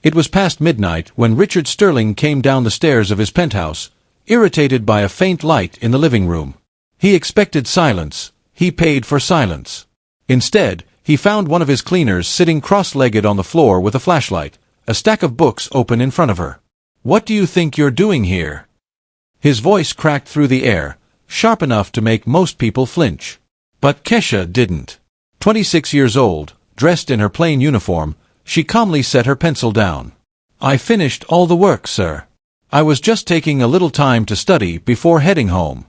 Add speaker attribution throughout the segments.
Speaker 1: It was past midnight when Richard Sterling came down the stairs of his penthouse, irritated by a faint light in the living room. He expected silence. He paid for silence. Instead, he found one of his cleaners sitting cross-legged on the floor with a flashlight, a stack of books open in front of her. "What do you think you're doing here?" His voice cracked through the air, sharp enough to make most people flinch. But Kesha didn't. 26 years old, dressed in her plain uniform, she calmly set her pencil down. "I finished all the work, sir. I was just taking a little time to study before heading home."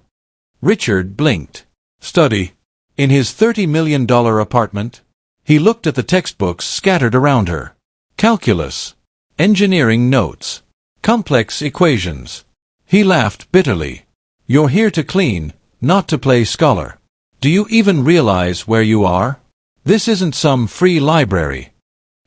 Speaker 1: Richard blinked. Study? In his $30 million apartment? He looked at the textbooks scattered around her. Calculus. Engineering notes. Complex equations. He laughed bitterly. "You're here to clean, not to play scholar. Do you even realize where you are? This isn't some free library."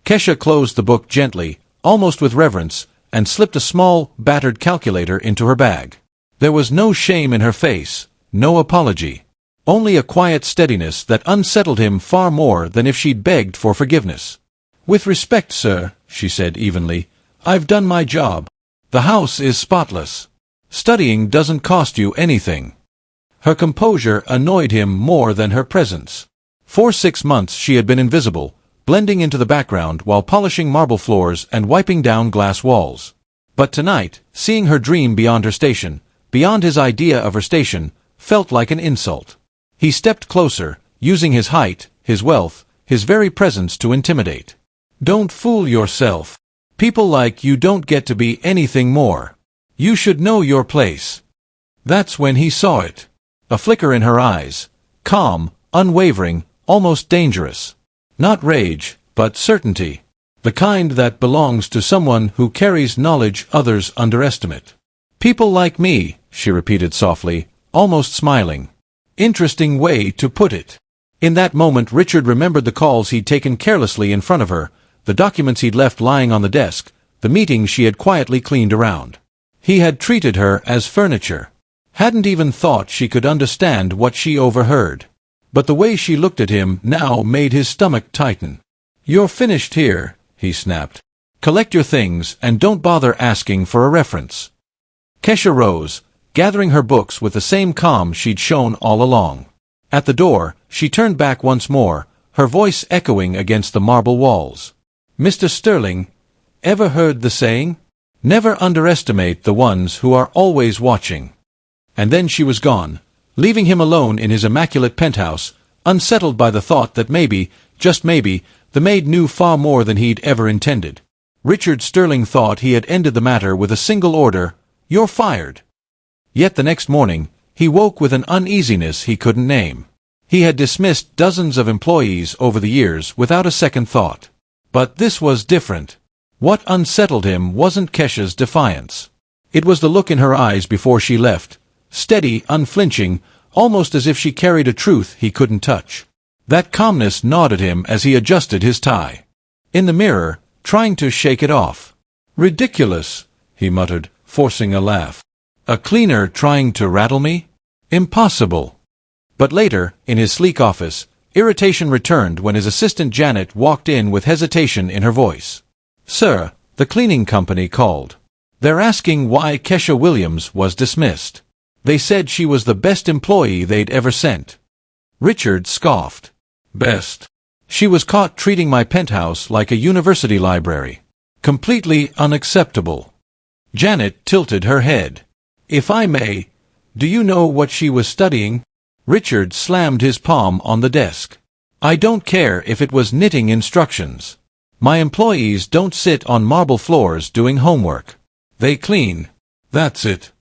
Speaker 1: Kesha closed the book gently, almost with reverence, and slipped a small, battered calculator into her bag. There was no shame in her face, no apology. Only a quiet steadiness that unsettled him far more than if she'd begged for forgiveness. "With respect, sir," she said evenly, "I've done my job. The house is spotless. Studying doesn't cost you anything." Her composure annoyed him more than her presence. For 6 months she had been invisible, blending into the background while polishing marble floors and wiping down glass walls. But tonight, seeing her dream beyond her station, beyond his idea of her station, felt like an insult. He stepped closer, using his height, his wealth, his very presence to intimidate. "Don't fool yourself. People like you don't get to be anything more. You should know your place." That's when he saw it. A flicker in her eyes. Calm, unwavering, almost dangerous. Not rage, but certainty. The kind that belongs to someone who carries knowledge others underestimate. "People like me," she repeated softly, almost smiling. Interesting way to put it. In that moment Richard remembered the calls he'd taken carelessly in front of her, the documents he'd left lying on the desk, the meetings she had quietly cleaned around. He had treated her as furniture. Hadn't even thought she could understand what she overheard. But the way she looked at him now made his stomach tighten. "You're finished here," he snapped. "Collect your things and don't bother asking for a reference." Kesha rose, gathering her books with the same calm she'd shown all along. At the door, she turned back once more, her voice echoing against the marble walls. "Mr. Sterling, ever heard the saying? Never underestimate the ones who are always watching." And then she was gone, leaving him alone in his immaculate penthouse, unsettled by the thought that maybe, just maybe, the maid knew far more than he'd ever intended. Richard Sterling thought he had ended the matter with a single order: "You're fired." Yet the next morning, he woke with an uneasiness he couldn't name. He had dismissed dozens of employees over the years without a second thought. But this was different. What unsettled him wasn't Kesha's defiance. It was the look in her eyes before she left, steady, unflinching, almost as if she carried a truth he couldn't touch. That calmness gnawed at him as he adjusted his tie. In the mirror, trying to shake it off. "Ridiculous," he muttered, forcing a laugh. "A cleaner trying to rattle me? Impossible." But later, in his sleek office, irritation returned when his assistant Janet walked in with hesitation in her voice. "Sir, the cleaning company called. They're asking why Kesha Williams was dismissed. They said she was the best employee they'd ever sent." Richard scoffed. "Best? She was caught treating my penthouse like a university library. Completely unacceptable." Janet tilted her head. "If I may, do you know what she was studying?" Richard slammed his palm on the desk. "I don't care if it was knitting instructions. My employees don't sit on marble floors doing homework. They clean. That's it."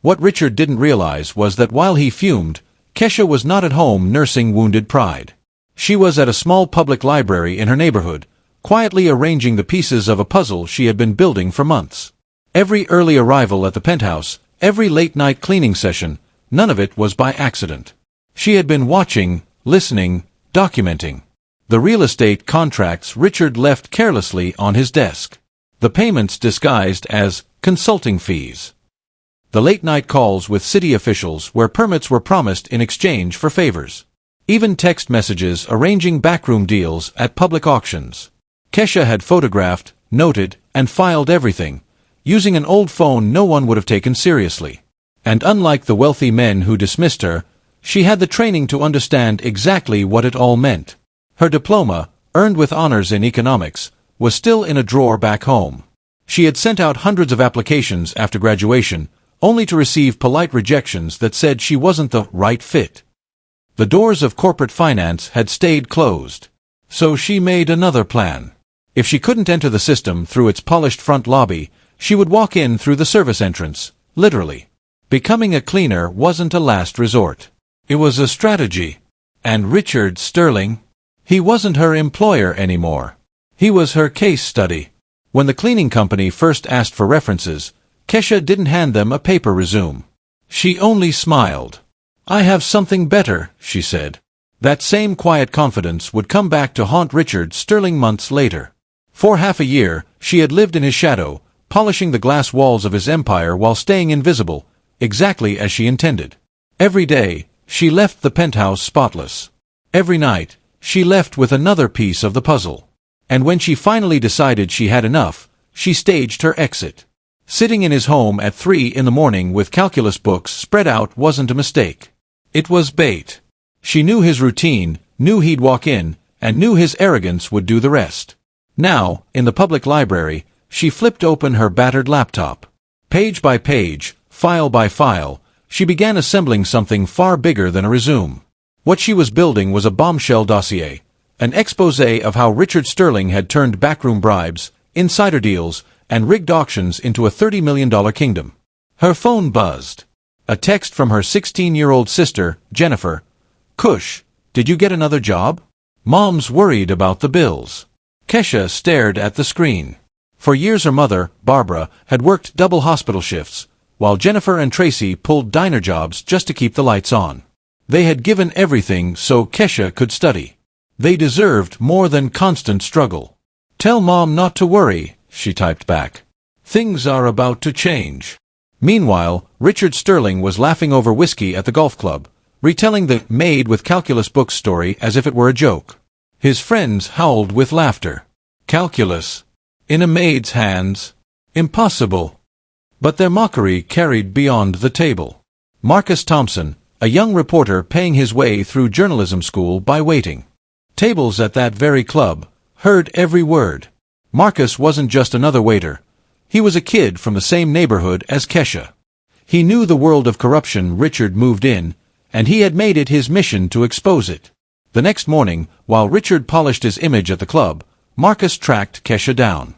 Speaker 1: What Richard didn't realize was that while he fumed, Kesha was not at home nursing wounded pride. She was at a small public library in her neighborhood, quietly arranging the pieces of a puzzle she had been building for months. Every early arrival at the penthouse, every late-night cleaning session, none of it was by accident. She had been watching, listening, documenting. The real estate contracts Richard left carelessly on his desk. The payments disguised as consulting fees. The late-night calls with city officials where permits were promised in exchange for favors. Even text messages arranging backroom deals at public auctions. Kesha had photographed, noted, and filed everything, using an old phone no one would have taken seriously. And unlike the wealthy men who dismissed her, she had the training to understand exactly what it all meant. Her diploma, earned with honors in economics, was still in a drawer back home. She had sent out hundreds of applications after graduation, only to receive polite rejections that said she wasn't the right fit. The doors of corporate finance had stayed closed. So she made another plan. If she couldn't enter the system through its polished front lobby, she would walk in through the service entrance, literally. Becoming a cleaner wasn't a last resort. It was a strategy. And Richard Sterling? He wasn't her employer anymore. He was her case study. When the cleaning company first asked for references, Kesha didn't hand them a paper resume. She only smiled. "I have something better," she said. That same quiet confidence would come back to haunt Richard Sterling months later. For half a year, she had lived in his shadow, polishing the glass walls of his empire while staying invisible, exactly as she intended. Every day, she left the penthouse spotless. Every night, she left with another piece of the puzzle. And when she finally decided she had enough, she staged her exit. Sitting in his home at 3 in the morning with calculus books spread out wasn't a mistake. It was bait. She knew his routine, knew he'd walk in, and knew his arrogance would do the rest. Now, in the public library, she flipped open her battered laptop. Page by page, file by file, she began assembling something far bigger than a resume. What she was building was a bombshell dossier, an exposé of how Richard Sterling had turned backroom bribes, insider deals, and rigged auctions into a $30 million kingdom. Her phone buzzed. A text from her 16-year-old sister, Jennifer. "Kush, did you get another job? Mom's worried about the bills." Kesha stared at the screen. For years her mother, Barbara, had worked double hospital shifts, while Jennifer and Tracy pulled diner jobs just to keep the lights on. They had given everything so Kesha could study. They deserved more than constant struggle. "Tell Mom not to worry," she typed back. "Things are about to change." Meanwhile, Richard Sterling was laughing over whiskey at the golf club, retelling the Maid with Calculus books story as if it were a joke. His friends howled with laughter. Calculus? In a maid's hands? Impossible. But their mockery carried beyond the table. Marcus Thompson, a young reporter paying his way through journalism school by waiting tables at that very club, heard every word. Marcus wasn't just another waiter. He was a kid from the same neighborhood as Kesha. He knew the world of corruption Richard moved in, and he had made it his mission to expose it. The next morning, while Richard polished his image at the club, Marcus tracked Kesha down.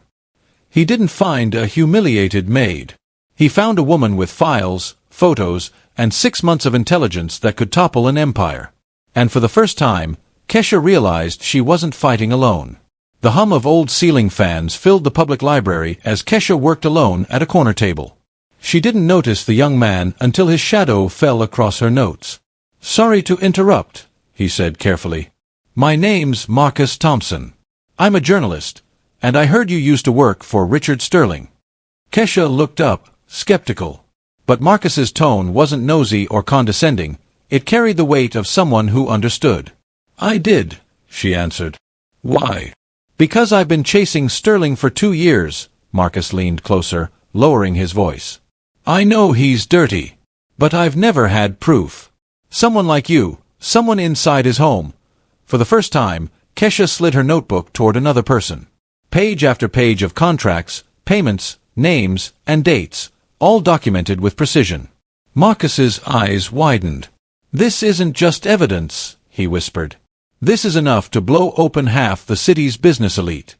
Speaker 1: He didn't find a humiliated maid. He found a woman with files, photos, and 6 months of intelligence that could topple an empire. And for the first time, Kesha realized she wasn't fighting alone. The hum of old ceiling fans filled the public library as Kesha worked alone at a corner table. She didn't notice the young man until his shadow fell across her notes. "Sorry to interrupt," he said carefully. "My name's Marcus Thompson. I'm a journalist, and I heard you used to work for Richard Sterling." Kesha looked up, skeptical. But Marcus's tone wasn't nosy or condescending. It carried the weight of someone who understood. "I did," she answered. "Why?" "Because I've been chasing Sterling for 2 years, Marcus leaned closer, lowering his voice. "I know he's dirty, but I've never had proof. Someone like you, someone inside his home." For the first time, Kesha slid her notebook toward another person. Page after page of contracts, payments, names, and dates, all documented with precision. Marcus's eyes widened. "This isn't just evidence," he whispered. "This is enough to blow open half the city's business elite."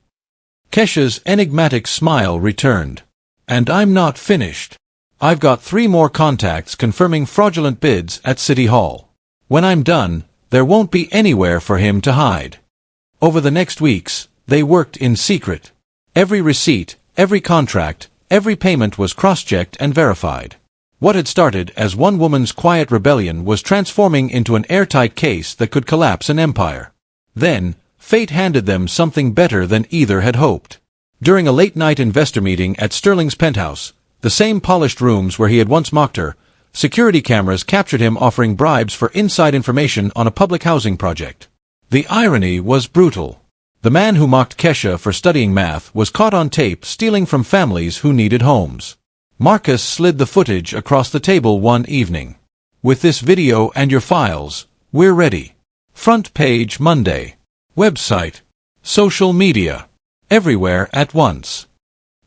Speaker 1: Kesha's enigmatic smile returned. "And I'm not finished. I've got 3 more contacts confirming fraudulent bids at City Hall. When I'm done, there won't be anywhere for him to hide." Over the next weeks, they worked in secret. Every receipt, every contract, every payment was cross-checked and verified. What had started as one woman's quiet rebellion was transforming into an airtight case that could collapse an empire. Then, fate handed them something better than either had hoped. During a late-night investor meeting at Sterling's penthouse, the same polished rooms where he had once mocked her, security cameras captured him offering bribes for inside information on a public housing project. The irony was brutal. The man who mocked Kesha for studying math was caught on tape stealing from families who needed homes. Marcus slid the footage across the table one evening. With this video and your files, we're ready. Front page Monday. Website. Social media. Everywhere at once.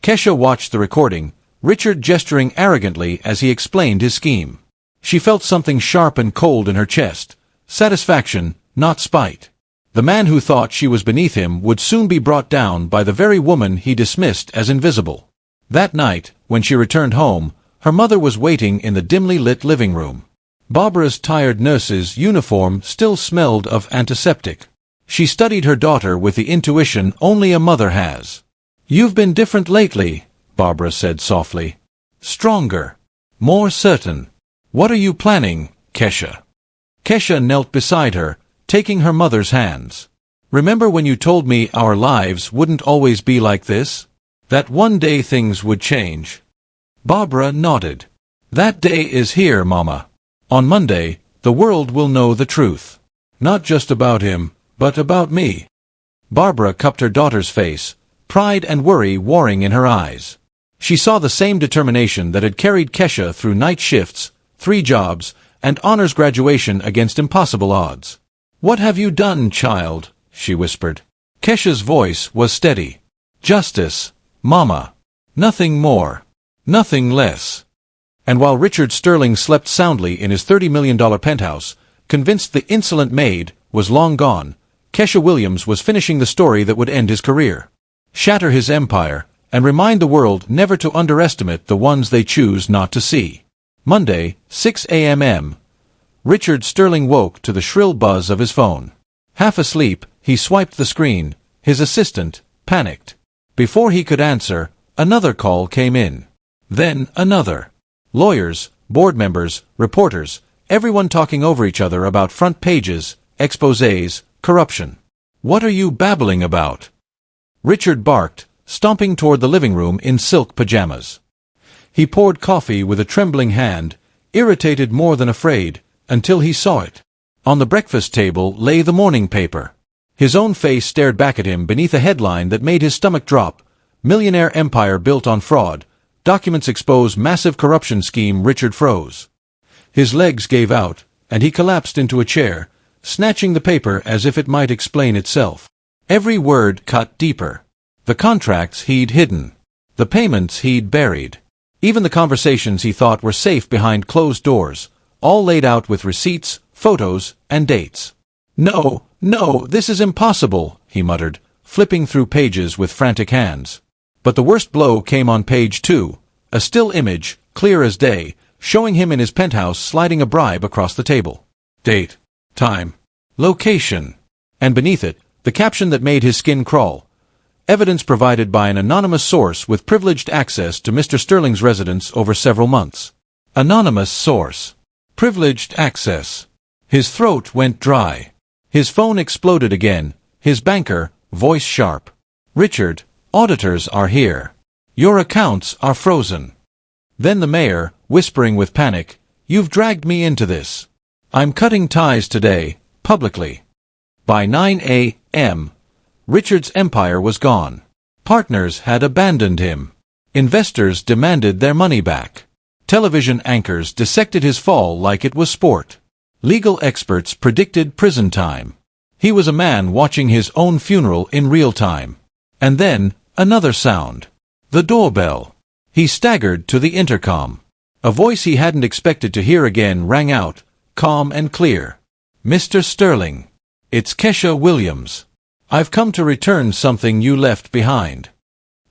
Speaker 1: Kesha watched the recording, Richard gesturing arrogantly as he explained his scheme. She felt something sharp and cold in her chest. Satisfaction, not spite. The man who thought she was beneath him would soon be brought down by the very woman he dismissed as invisible. That night, when she returned home, her mother was waiting in the dimly lit living room. Barbara's tired nurse's uniform still smelled of antiseptic. She studied her daughter with the intuition only a mother has. "You've been different lately," Barbara said softly. "Stronger. More certain. What are you planning, Kesha?" Kesha knelt beside her, taking her mother's hands. "Remember when you told me our lives wouldn't always be like this? That one day things would change?" Barbara nodded. "That day is here, Mama. On Monday, the world will know the truth. Not just about him, but about me." Barbara cupped her daughter's face, pride and worry warring in her eyes. She saw the same determination that had carried Kesha through night shifts, 3 jobs, and honors graduation against impossible odds. "What have you done, child?" she whispered. Kesha's voice was steady. "Justice, Mama. Nothing more. Nothing less." And while Richard Sterling slept soundly in his $30 million penthouse, convinced the insolent maid was long gone, Kesha Williams was finishing the story that would end his career, shatter his empire, and remind the world never to underestimate the ones they choose not to see. Monday, 6 a.m. Richard Sterling woke to the shrill buzz of his phone. Half asleep, he swiped the screen. His assistant panicked. Before he could answer, another call came in. Then another. Lawyers, board members, reporters, everyone talking over each other about front pages, exposés, corruption. "What are you babbling about?" Richard barked, stomping toward the living room in silk pajamas. He poured coffee with a trembling hand, irritated more than afraid, until he saw it. On the breakfast table lay the morning paper. His own face stared back at him beneath a headline that made his stomach drop. "Millionaire empire built on fraud. Documents expose massive corruption scheme." Richard froze. His legs gave out, and he collapsed into a chair, snatching the paper as if it might explain itself. Every word cut deeper. The contracts he'd hidden. The payments he'd buried. Even the conversations he thought were safe behind closed doors, all laid out with receipts, photos, and dates. "No, no, this is impossible," he muttered, flipping through pages with frantic hands. But the worst blow came on page 2, a still image, clear as day, showing him in his penthouse sliding a bribe across the table. Date, time, location, and beneath it, the caption that made his skin crawl. Evidence provided by an anonymous source with privileged access to Mr. Sterling's residence over several months. Anonymous source. Privileged access. His throat went dry. His phone exploded again, his banker, voice sharp. "Richard, auditors are here. Your accounts are frozen." Then the mayor, whispering with panic, "You've dragged me into this. I'm cutting ties today, publicly." By 9 a.m., Richard's empire was gone. Partners had abandoned him. Investors demanded their money back. Television anchors dissected his fall like it was sport. Legal experts predicted prison time. He was a man watching his own funeral in real time. And then, another sound. The doorbell. He staggered to the intercom. A voice he hadn't expected to hear again rang out, calm and clear. "Mr. Sterling. It's Kesha Williams. I've come to return something you left behind."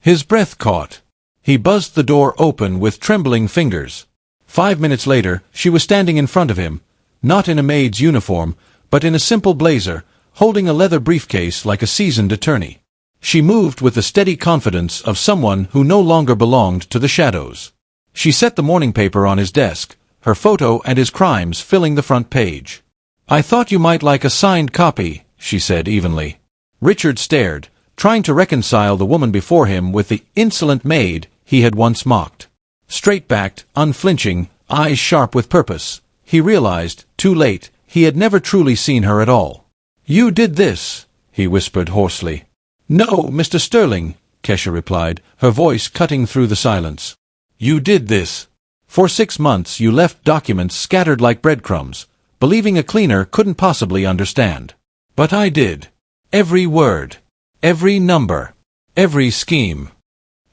Speaker 1: His breath caught. He buzzed the door open with trembling fingers. 5 minutes later, she was standing in front of him, not in a maid's uniform, but in a simple blazer, holding a leather briefcase like a seasoned attorney. She moved with the steady confidence of someone who no longer belonged to the shadows. She set the morning paper on his desk, her photo and his crimes filling the front page. "I thought you might like a signed copy," she said evenly. Richard stared, trying to reconcile the woman before him with the insolent maid he had once mocked. Straight-backed, unflinching, eyes sharp with purpose, he realized, too late, he had never truly seen her at all. "You did this," he whispered hoarsely. "No, Mr. Sterling," Kesha replied, her voice cutting through the silence. "You did this. For 6 months you left documents scattered like breadcrumbs, believing a cleaner couldn't possibly understand. But I did. Every word. Every number. Every scheme."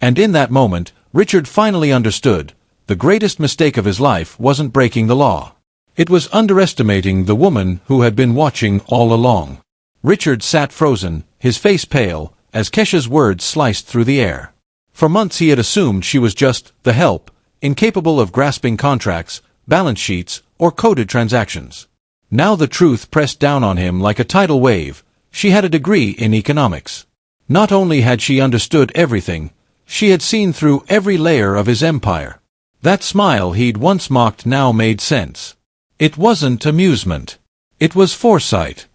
Speaker 1: And in that moment, Richard finally understood. The greatest mistake of his life wasn't breaking the law. It was underestimating the woman who had been watching all along. Richard sat frozen, his face pale, as Kesha's words sliced through the air. For months he had assumed she was just the help, incapable of grasping contracts, balance sheets, or coded transactions. Now the truth pressed down on him like a tidal wave. She had a degree in economics. Not only had she understood everything, she had seen through every layer of his empire. That smile he'd once mocked now made sense. It wasn't amusement. It was foresight.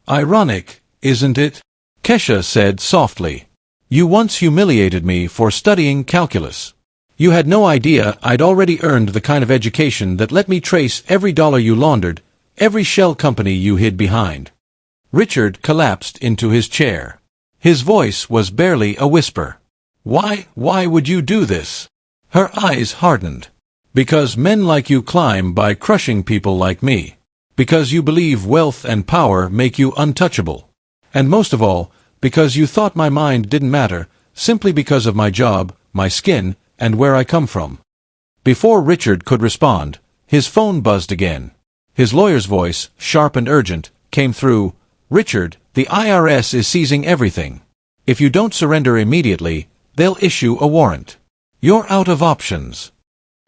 Speaker 1: "Ironic, isn't it?" Kesha said softly. "You once humiliated me for studying calculus. You had no idea I'd already earned the kind of education that let me trace every dollar you laundered, every shell company you hid behind." Richard collapsed into his chair. His voice was barely a whisper. Why would you do this?" Her eyes hardened. "Because men like you climb by crushing people like me. Because you believe wealth and power make you untouchable. And most of all, because you thought my mind didn't matter, simply because of my job, my skin, and where I come from." Before Richard could respond, his phone buzzed again. His lawyer's voice, sharp and urgent, came through. "Richard, the IRS is seizing everything. If you don't surrender immediately, they'll issue a warrant. You're out of options."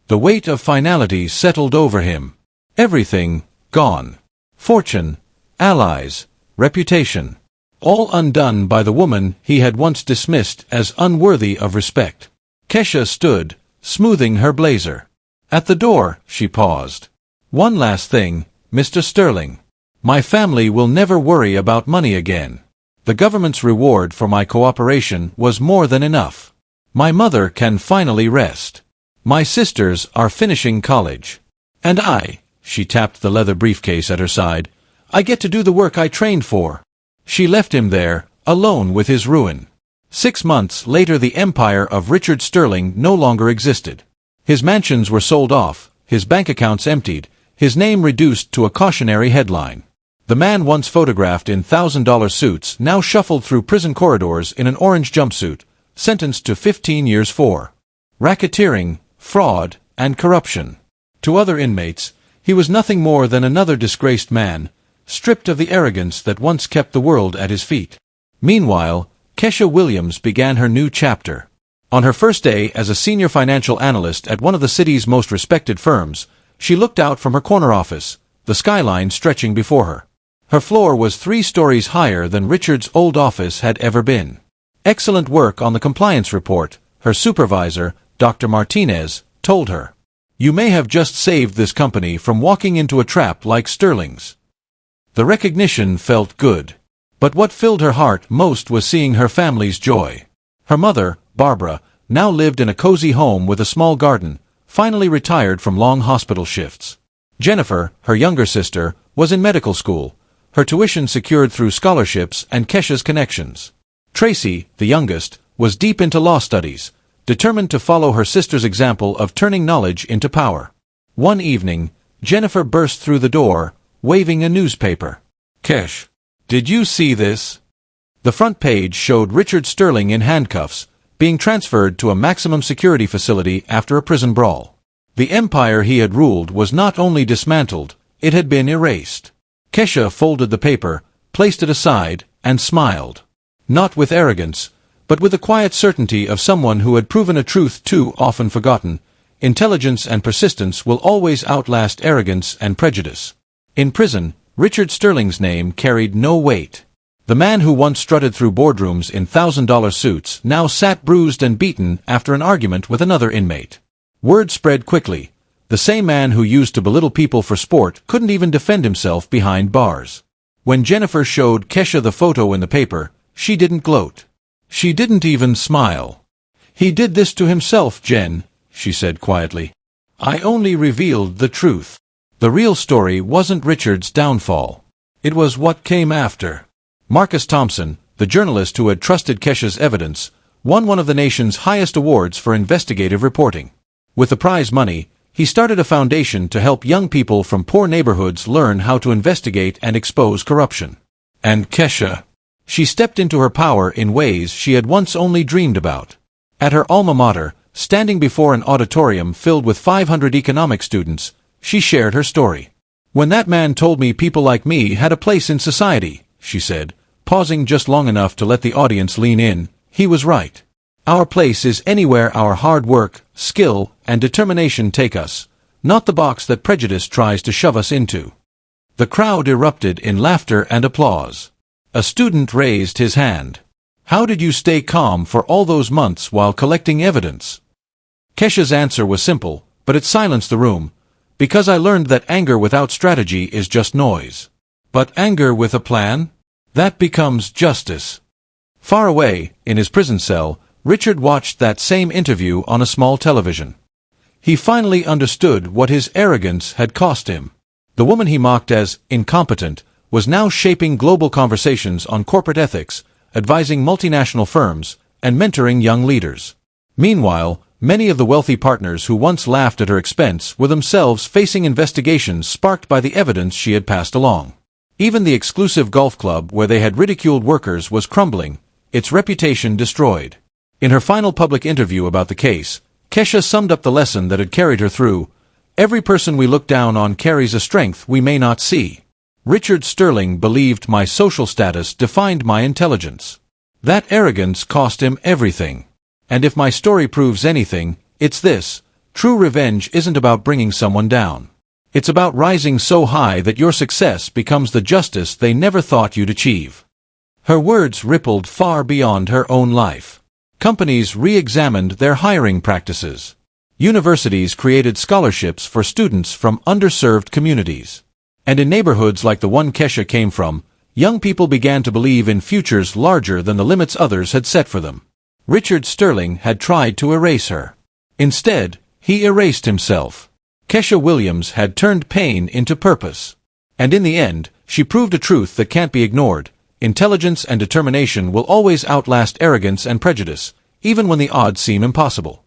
Speaker 1: The weight of finality settled over him. Everything gone. Fortune, allies, reputation. All undone by the woman he had once dismissed as unworthy of respect. Kesha stood, smoothing her blazer. At the door, she paused. "One last thing, Mr. Sterling. My family will never worry about money again. The government's reward for my cooperation was more than enough. My mother can finally rest. My sisters are finishing college. And she tapped the leather briefcase at her side, "I get to do the work I trained for." She left him there, alone with his ruin. 6 months later the empire of Richard Sterling no longer existed. His mansions were sold off, his bank accounts emptied, his name reduced to a cautionary headline. The man once photographed in $1,000 suits now shuffled through prison corridors in an orange jumpsuit, sentenced to 15 years for racketeering, fraud, and corruption. To other inmates, he was nothing more than another disgraced man, stripped of the arrogance that once kept the world at his feet. Meanwhile, Kesha Williams began her new chapter. On her first day as a senior financial analyst at one of the city's most respected firms, she looked out from her corner office, the skyline stretching before her. Her floor was 3 stories higher than Richard's old office had ever been. Excellent work on the compliance report, her supervisor, Dr. Martinez, told her. "You may have just saved this company from walking into a trap like Sterling's." The recognition felt good. But what filled her heart most was seeing her family's joy. Her mother, Barbara, now lived in a cozy home with a small garden, finally retired from long hospital shifts. Jennifer, her younger sister, was in medical school, her tuition secured through scholarships and Kesha's connections. Tracy, the youngest, was deep into law studies, determined to follow her sister's example of turning knowledge into power. One evening, Jennifer burst through the door, waving a newspaper. "Kesh, did you see this?" The front page showed Richard Sterling in handcuffs, being transferred to a maximum security facility after a prison brawl. The empire he had ruled was not only dismantled, it had been erased. Kesha folded the paper, placed it aside, and smiled. Not with arrogance, but with the quiet certainty of someone who had proven a truth too often forgotten. Intelligence and persistence will always outlast arrogance and prejudice. In prison, Richard Sterling's name carried no weight. The man who once strutted through boardrooms in $1,000 suits now sat bruised and beaten after an argument with another inmate. Word spread quickly. The same man who used to belittle people for sport couldn't even defend himself behind bars. When Jennifer showed Kesha the photo in the paper, she didn't gloat. She didn't even smile. "He did this to himself, Jen," she said quietly. "I only revealed the truth. The real story wasn't Richard's downfall. It was what came after." Marcus Thompson, the journalist who had trusted Kesha's evidence, won one of the nation's highest awards for investigative reporting. With the prize money, he started a foundation to help young people from poor neighborhoods learn how to investigate and expose corruption. And Kesha, she stepped into her power in ways she had once only dreamed about. At her alma mater, standing before an auditorium filled with 500 economics students, she shared her story. "When that man told me people like me had a place in society," she said, pausing just long enough to let the audience lean in, "he was right. Our place is anywhere our hard work, skill, and determination take us, not the box that prejudice tries to shove us into." The crowd erupted in laughter and applause. A student raised his hand. "How did you stay calm for all those months while collecting evidence?" Kesha's answer was simple, but it silenced the room. "Because I learned that anger without strategy is just noise. But anger with a plan? That becomes justice." Far away, in his prison cell, Richard watched that same interview on a small television. He finally understood what his arrogance had cost him. The woman he mocked as incompetent was now shaping global conversations on corporate ethics, advising multinational firms, and mentoring young leaders. Meanwhile, many of the wealthy partners who once laughed at her expense were themselves facing investigations sparked by the evidence she had passed along. Even the exclusive golf club where they had ridiculed workers was crumbling, its reputation destroyed. In her final public interview about the case, Kesha summed up the lesson that had carried her through. "Every person we look down on carries a strength we may not see. Richard Sterling believed my social status defined my intelligence. That arrogance cost him everything. And if my story proves anything, it's this: true revenge isn't about bringing someone down. It's about rising so high that your success becomes the justice they never thought you'd achieve." Her words rippled far beyond her own life. Companies re-examined their hiring practices. Universities created scholarships for students from underserved communities. And in neighborhoods like the one Kesha came from, young people began to believe in futures larger than the limits others had set for them. Richard Sterling had tried to erase her. Instead, he erased himself. Kesha Williams had turned pain into purpose. And in the end, she proved a truth that can't be ignored: intelligence and determination will always outlast arrogance and prejudice, even when the odds seem impossible.